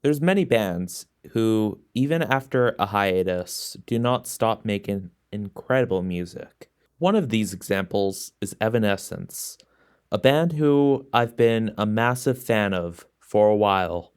There's many bands who, even after a hiatus, do not stop making incredible music. One of these examples is Evanescence, a band who I've been a massive fan of for a while.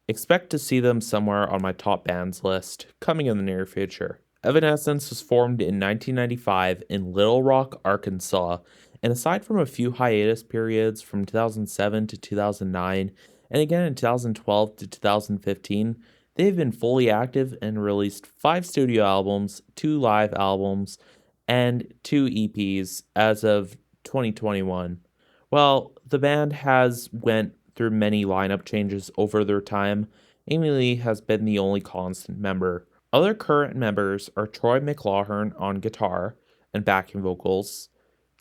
Expect to see them somewhere on my top bands list coming in the near future. Evanescence was formed in 1995 in Little Rock, Arkansas, and aside from a few hiatus periods from 2007 to 2009, and again in 2012 to 2015, they've been fully active and released 5 studio albums, 2 live albums, and 2 EPs as of 2021. Well, the band has went through many lineup changes over their time. Amy Lee has been the only constant member. Other current members are Troy McLaughlin on guitar and backing vocals,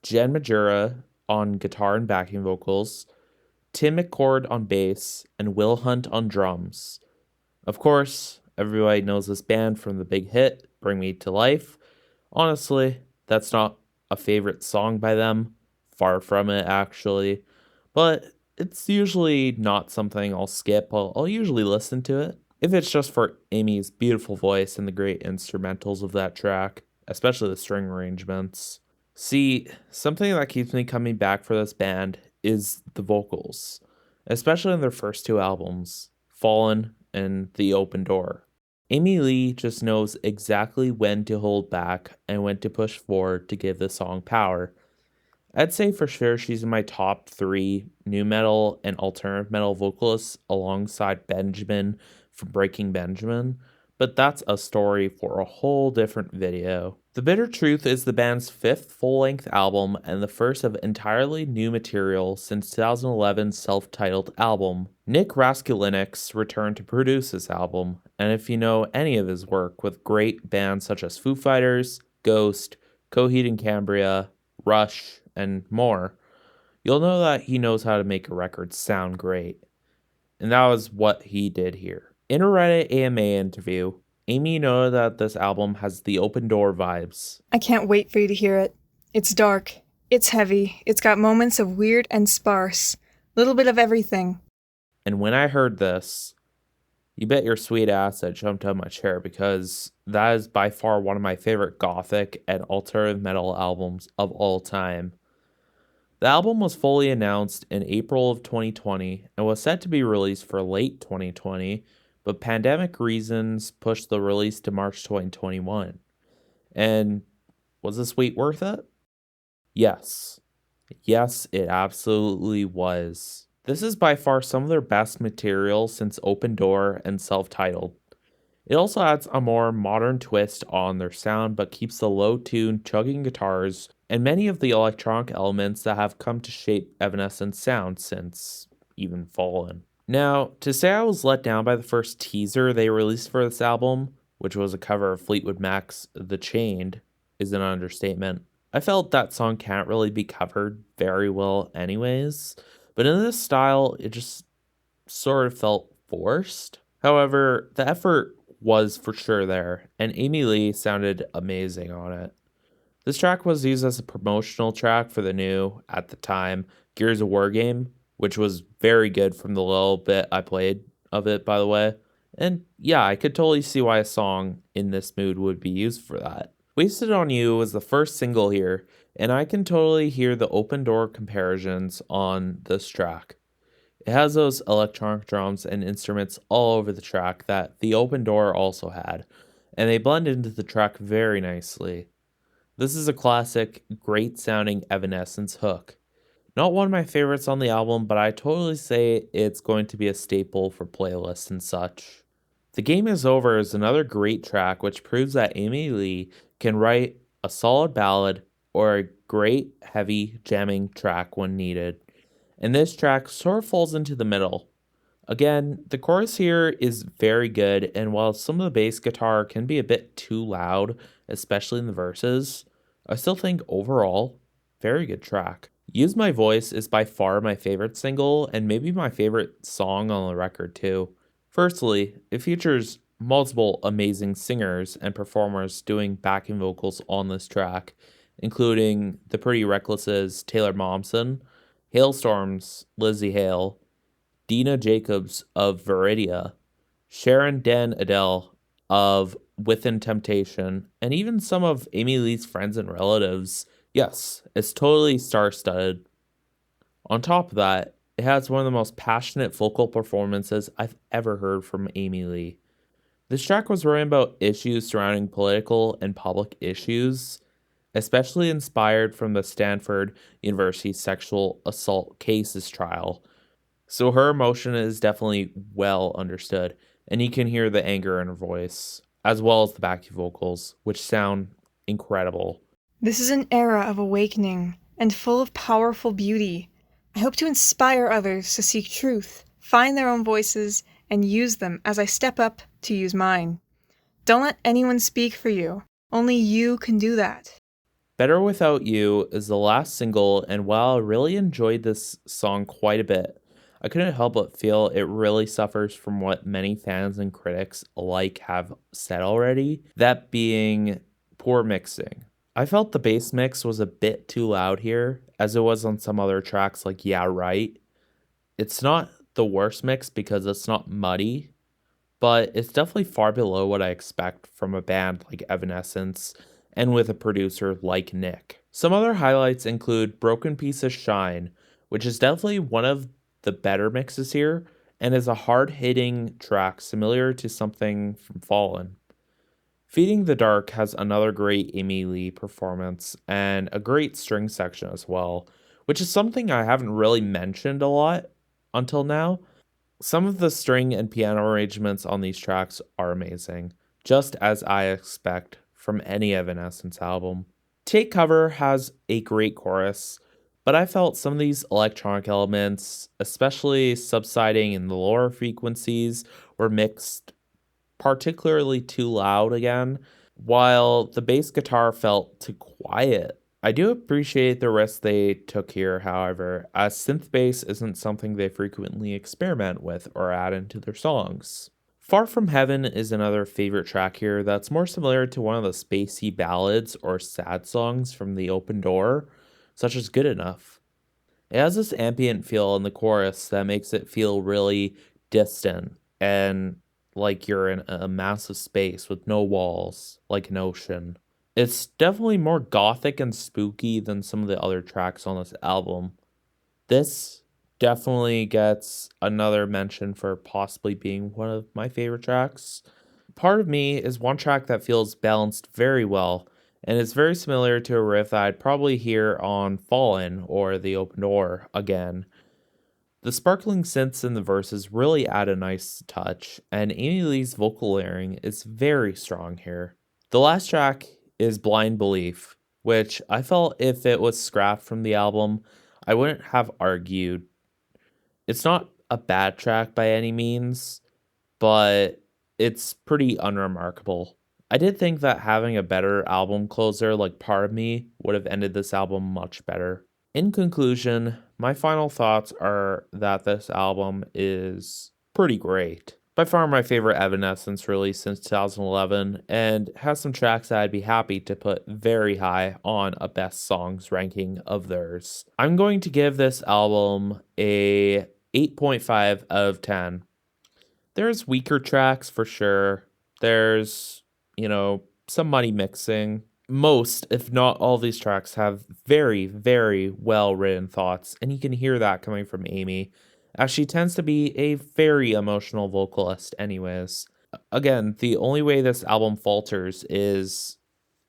Jen Majura on guitar and backing vocals, Tim McCord on bass, and Will Hunt on drums. Of course, everybody knows this band from the big hit, Bring Me to Life. Honestly, that's not a favorite song by them. Far from it, actually. But it's usually not something I'll skip. I'll usually listen to it. If it's just for Amy's beautiful voice and the great instrumentals of that track, especially the string arrangements. See, something that keeps me coming back for this band is the vocals, especially in their first 2 albums, Fallen and The Open Door. Amy Lee just knows exactly when to hold back and when to push forward to give the song power. I'd say for sure she's in my top 3 new metal and alternative metal vocalists alongside Benjamin from Breaking Benjamin, but that's a story for a whole different video. The Bitter Truth is the band's 5th full-length album and the first of entirely new material since 2011's self-titled album. Nick Raskulinecz returned to produce this album, and if you know any of his work with great bands such as Foo Fighters, Ghost, Coheed and Cambria, Rush, and more, you'll know that he knows how to make a record sound great. And that was what he did here. In a Reddit AMA interview, Amy noted that this album has the Open Door vibes. I can't wait for you to hear it. It's dark. It's heavy. It's got moments of weird and sparse. Little bit of everything. And when I heard this, you bet your sweet ass I jumped out of my chair because that is by far one of my favorite gothic and alternative metal albums of all time. The album was fully announced in April of 2020 and was set to be released for late 2020, but pandemic reasons pushed the release to March 2021. And was this wait worth it? Yes. Yes, it absolutely was. This is by far some of their best material since Open Door and self-titled. It also adds a more modern twist on their sound, but keeps the low-tuned chugging guitars and many of the electronic elements that have come to shape Evanescence sound since even Fallen. Now, to say I was let down by the first teaser they released for this album, which was a cover of Fleetwood Mac's The Chained, is an understatement. I felt that song can't really be covered very well anyways, but in this style, it just sort of felt forced. However, the effort was for sure there, and Amy Lee sounded amazing on it. This track was used as a promotional track for the new, at the time, Gears of War game, which was very good from the little bit I played of it, by the way. And yeah, I could totally see why a song in this mood would be used for that. Wasted on You was the first single here, and I can totally hear the Open Door comparisons on this track. It has those electronic drums and instruments all over the track that the Open Door also had, and they blend into the track very nicely. This is a classic, great sounding Evanescence hook. Not one of my favorites on the album, but I totally say it's going to be a staple for playlists and such. The Game Is Over is another great track which proves that Amy Lee can write a solid ballad or a great heavy jamming track when needed. And this track sort of falls into the middle. Again, the chorus here is very good, and while some of the bass guitar can be a bit too loud, especially in the verses, I still think overall, very good track. Use My Voice is by far my favorite single, and maybe my favorite song on the record too. Firstly, it features multiple amazing singers and performers doing backing vocals on this track, including the Pretty Reckless's Taylor Momsen, Hailstorm's Lizzie Hale, Dina Jacobs of Viridia, Sharon Den Adele of Within Temptation, and even some of Amy Lee's friends and relatives. Yes, it's totally star studded. On top of that, it has one of the most passionate vocal performances I've ever heard from Amy Lee. This track was written about issues surrounding political and public issues, especially inspired from the Stanford University sexual assault cases trial. So her emotion is definitely well understood, and you can hear the anger in her voice, as well as the backing vocals, which sound incredible. This is an era of awakening and full of powerful beauty. I hope to inspire others to seek truth, find their own voices, and use them as I step up to use mine. Don't let anyone speak for you. Only you can do that. Better Without You is the last single, and while I really enjoyed this song quite a bit, I couldn't help but feel it really suffers from what many fans and critics alike have said already, that being poor mixing. I felt the bass mix was a bit too loud here, as it was on some other tracks like Yeah Right. It's not the worst mix because it's not muddy, but it's definitely far below what I expect from a band like Evanescence and with a producer like Nick. Some other highlights include Broken Piece of Shine, which is definitely one of the better mixes here and is a hard hitting track similar to something from Fallen. Feeding the Dark has another great Amy Lee performance and a great string section as well, which is something I haven't really mentioned a lot until now. Some of the string and piano arrangements on these tracks are amazing, just as I expect from any Evanescence album. Take Cover has a great chorus, but I felt some of these electronic elements, especially subsiding in the lower frequencies, were mixed particularly too loud again, while the bass guitar felt too quiet. I do appreciate the risk they took here, however, as synth bass isn't something they frequently experiment with or add into their songs. Far From Heaven is another favorite track here that's more similar to one of the spacey ballads or sad songs from The Open Door, such as Good Enough. It has this ambient feel in the chorus that makes it feel really distant and like you're in a massive space with no walls, like an ocean. It's definitely more gothic and spooky than some of the other tracks on this album. This definitely gets another mention for possibly being one of my favorite tracks. Part of Me is one track that feels balanced very well, and it's very similar to a riff that I'd probably hear on Fallen or The Open Door again. The sparkling synths in the verses really add a nice touch, and Amy Lee's vocal layering is very strong here. The last track is Blind Belief, which I felt if it was scrapped from the album, I wouldn't have argued. It's not a bad track by any means, but it's pretty unremarkable. I did think that having a better album closer like Part of Me would have ended this album much better. In conclusion, my final thoughts are that this album is pretty great. By far my favorite Evanescence release since 2011, and has some tracks that I'd be happy to put very high on a best songs ranking of theirs. I'm going to give this album a 8.5 out of 10. There's weaker tracks for sure. There's, some money mixing. Most, if not all, these tracks have very, very well written thoughts, and you can hear that coming from Amy, as she tends to be a very emotional vocalist, anyways. Again, the only way this album falters is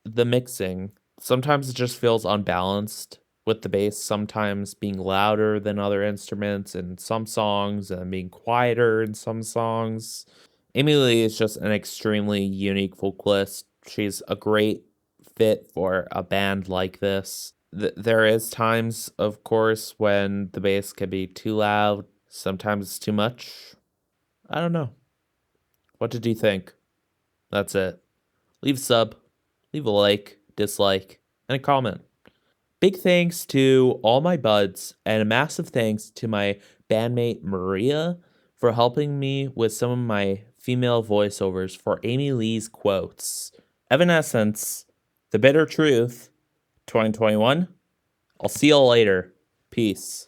the mixing. Sometimes it just feels unbalanced, with the bass sometimes being louder than other instruments in some songs and being quieter in some songs. Amy Lee is just an extremely unique vocalist. She's a great fit for a band like this. There is times, of course, when the bass can be too loud. Sometimes it's too much. I don't know. What did you think? That's it. Leave a sub, leave a like, dislike, and a comment. Big thanks to all my buds, and a massive thanks to my bandmate Maria for helping me with some of my female voiceovers for Amy Lee's quotes. Evanescence, The Bitter Truth, 2021. I'll see y'all later. Peace.